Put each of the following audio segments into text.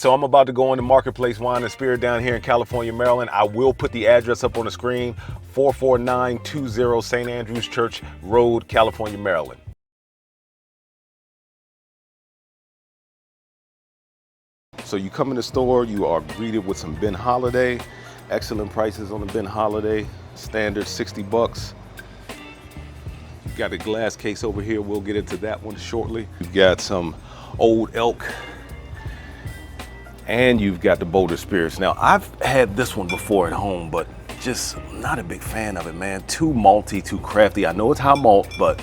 So I'm about to go into Marketplace Wine and Spirit down here in California, Maryland. I will put the address up on the screen, 44920 St. Andrews Church Road, California, Maryland. So you come in the store, you are greeted with some Ben Holiday. Excellent prices on the Ben Holiday. Standard 60 bucks. You've got a glass case over here. We'll get into that one shortly. You've got some Old Elk. And you've got the Boulder Spirits. Now, I've had this one before at home, but just not a big fan of it, man. Too malty, too crafty. I know it's high malt, but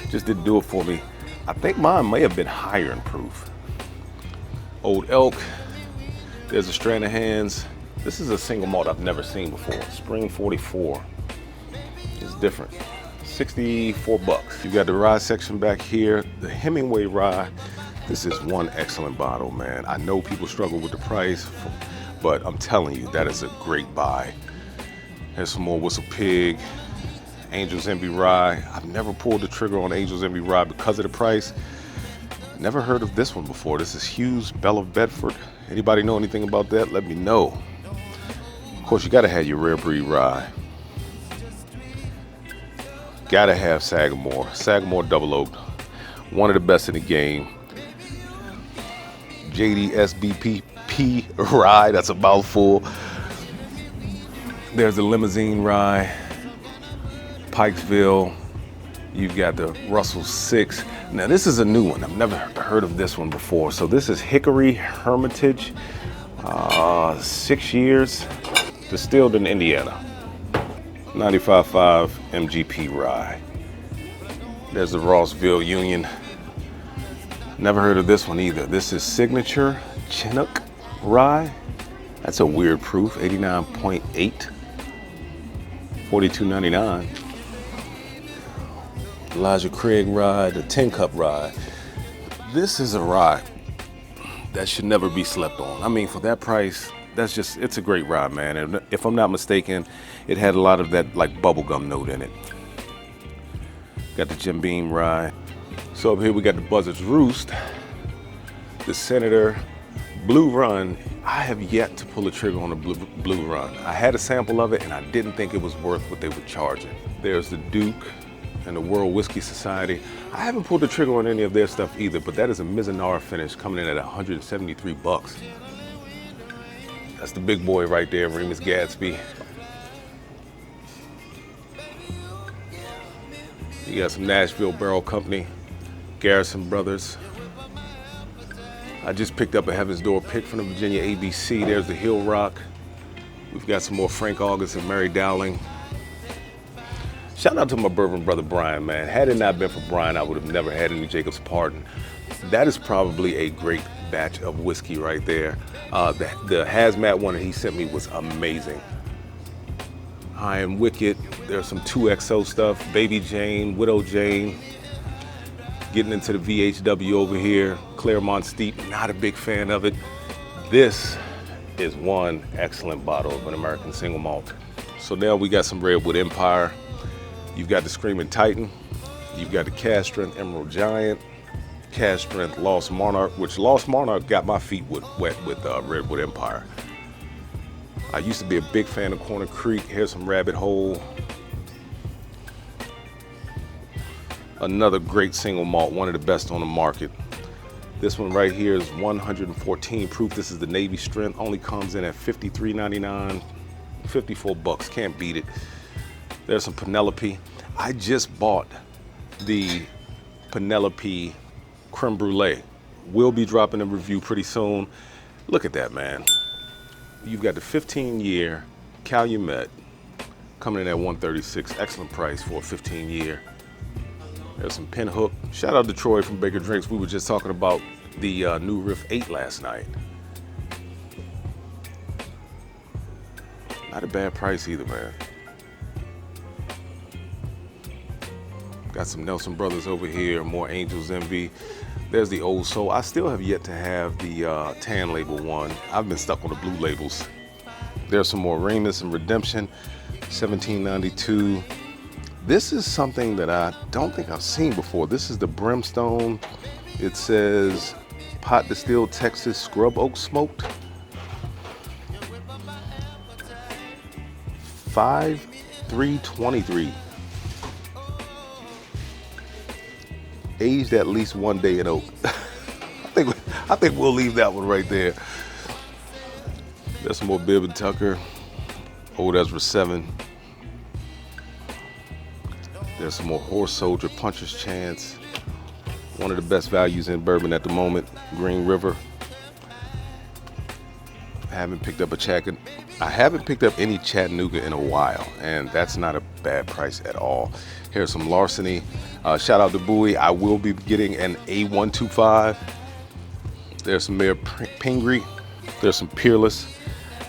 just didn't do it for me. I think mine may have been higher in proof. Old Elk. There's a Strand of Hands. This is a single malt I've never seen before. Spring 44. It's different. 64 bucks. You got the rye section back here. The Hemingway rye. This is one excellent bottle, man. I know people struggle with the price, but I'm telling you, that is a great buy. Here's some more Whistle Pig, Angel's Envy Rye. I've never pulled the trigger on Angel's Envy Rye because of the price. Never heard of this one before. This is Hughes Belle of Bedford. Anybody know anything about that? Let me know. Of course, you gotta have your rare breed rye. Gotta have Sagamore. Sagamore Double Oaked. One of the best in the game. JDSBPP rye, that's a mouthful. There's the Limousine rye, Pikesville. You've got the Russell 6. Now this is a new one. I've never heard of this one before. So this is Hickory Hermitage, 6 years, distilled in Indiana. 95.5 MGP rye. There's the Rossville Union. Never heard of this one either. This is Signature Chinook Rye. That's a weird proof, 89.8, $42.99. Elijah Craig Rye, the 10 Cup Rye. This is a rye that should never be slept on. I mean, for that price, it's a great rye, man. And if I'm not mistaken, it had a lot of that like bubblegum note in it. Got the Jim Beam Rye. So up here we got the Buzzard's Roost, the Senator Blue Run. I have yet to pull a trigger on a Blue Run. I had a sample of it and I didn't think it was worth what they were charging. There's the Duke and the World Whiskey Society. I haven't pulled the trigger on any of their stuff either, but that is a Mizunara finish coming in at 173 bucks. That's the big boy right there, Remus Gadsby. You got some Nashville Barrel Company, Garrison Brothers. I just picked up a Heaven's Door pick from the Virginia ABC. There's the Hill Rock. We've got some more Frank August and Mary Dowling. Shout out to my bourbon brother Brian, man. Had it not been for Brian, I would have never had any Jacob's Pardon. That is probably a great batch of whiskey right there. The hazmat one that he sent me was amazing. I Am Wicked. There's some 2XO stuff. Baby Jane, Widow Jane. Getting into the VHW over here. Claremont Steep, not a big fan of it. This is one excellent bottle of an American single malt. So now we got some Redwood Empire. You've got the Screaming Titan. You've got the Cask Strength Emerald Giant. Cask Strength Lost Monarch, which Lost Monarch got my feet wet with Redwood Empire. I used to be a big fan of Corner Creek. Here's some Rabbit Hole. Another great single malt, one of the best on the market. This one right here is 114 proof. This is the Navy Strength. Only comes in at $53.99, 54 bucks. Can't beat it. There's some Penelope. I just bought the Penelope Creme Brulee. We'll be dropping a review pretty soon. Look at that, man. You've got the 15-year Calumet coming in at $136. Excellent price for a 15-year. There's some Pinhook. Shout out to Troy from Baker Drinks. We were just talking about the new Riff 8 last night. Not a bad price either, man. Got some Nelson Brothers over here, more Angel's Envy. There's the Old Soul. I still have yet to have the tan label one. I've been stuck on the blue labels. There's some more Remus and Redemption, 1792. This is something that I don't think I've seen before. This is the Brimstone. It says pot distilled Texas scrub oak smoked. 5-3-23. Aged at least 1 day in oak. I think we'll leave that one right there. There's some more Bibb and Tucker. Old Ezra 7. There's some more Horse Soldier, Puncher's Chance. One of the best values in bourbon at the moment, Green River. I haven't picked up any Chattanooga in a while, and that's not a bad price at all. Here's some Larceny. Shout out to Bowie. I will be getting an A125. There's some Mayor Pingree. There's some Peerless.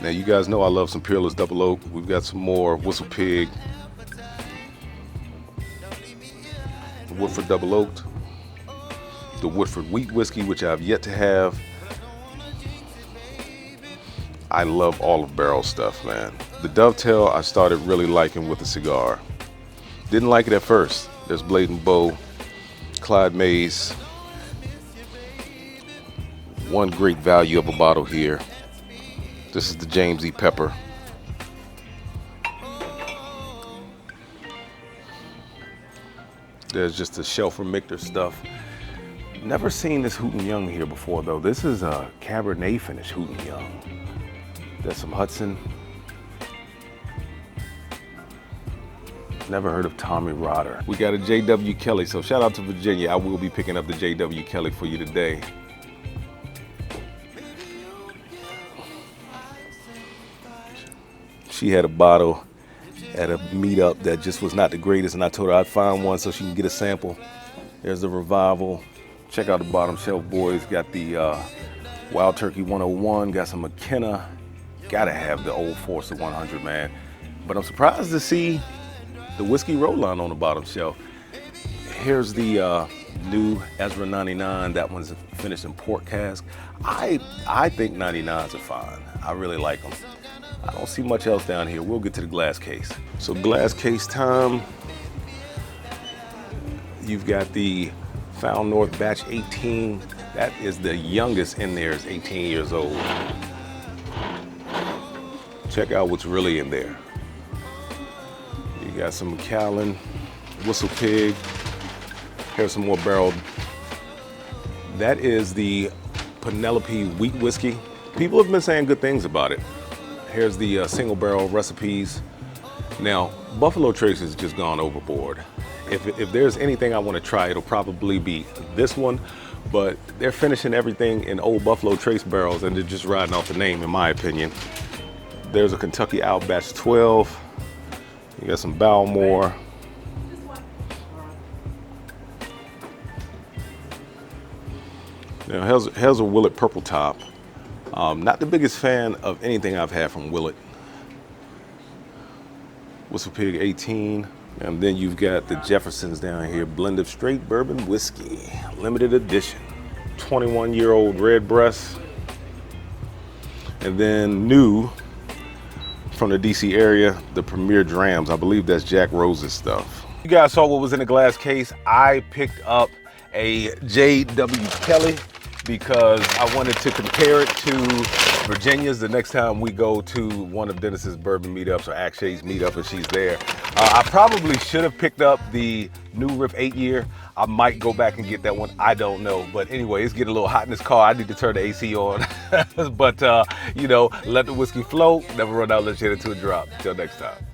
Now you guys know I love some Peerless Double Oak. We've got some more Whistle Pig. Woodford Double Oaked. The Woodford Wheat Whiskey, which I've yet to have. I love all of barrel stuff, man. The Dovetail I started really liking with the cigar. Didn't like it at first. There's Blade and Bow, Clyde Mays. One great value of a bottle here. This is the James E. Pepper. There's just the Shelfer Michter stuff. Never seen this Hooten Young here before though. This is a Cabernet finish Hooten Young. There's some Hudson. Never heard of Tommy Rotter. We got a J.W. Kelly, so shout out to Virginia. I will be picking up the J.W. Kelly for you today. She had a bottle at a meetup that just was not the greatest, and I told her I'd find one so she can get a sample. There's the Revival. Check out the bottom shelf, boys. Got the Wild Turkey 101. Got some McKenna. Gotta have the Old Forester 100, man. But I'm surprised to see the Whiskey Roll-On on the bottom shelf. Here's the new Ezra 99. That one's finished in port cask. I think 99s are fine. I really like them. I don't see much else down here. We'll get to the glass case. So glass case time. You've got the Found North Batch 18. That is the youngest in there, is 18 years old. Check out what's really in there. You got some Macallan, Whistle Pig. Here's some more barreled. That is the Penelope Wheat Whiskey. People have been saying good things about it. Here's the single barrel recipes. Now, Buffalo Trace has just gone overboard. If there's anything I want to try, it'll probably be this one, but they're finishing everything in old Buffalo Trace barrels and they're just riding off the name, in my opinion. There's a Kentucky Owl Batch 12. You got some Balmore. Now, here's a Willet Purple Top. Not the biggest fan of anything I've had from Willet. Whistle Pig 18. And then you've got the Jeffersons down here, blend of straight bourbon whiskey, limited edition. 21-year-old red breast. And then new from the DC area, the Premier Drams. I believe that's Jack Rose's stuff. You guys saw what was in the glass case. I picked up a J.W. Kelly because I wanted to compare it to Virginia's the next time we go to one of Dennis's bourbon meetups or Acshay's meetup and she's there. I probably should have picked up the new Riff 8-year. I might go back and get that one. I don't know. But anyway, it's getting a little hot in this car. I need to turn the AC on. But, you know, let the whiskey flow. Never run out. Let's hit it to a drop. Till next time.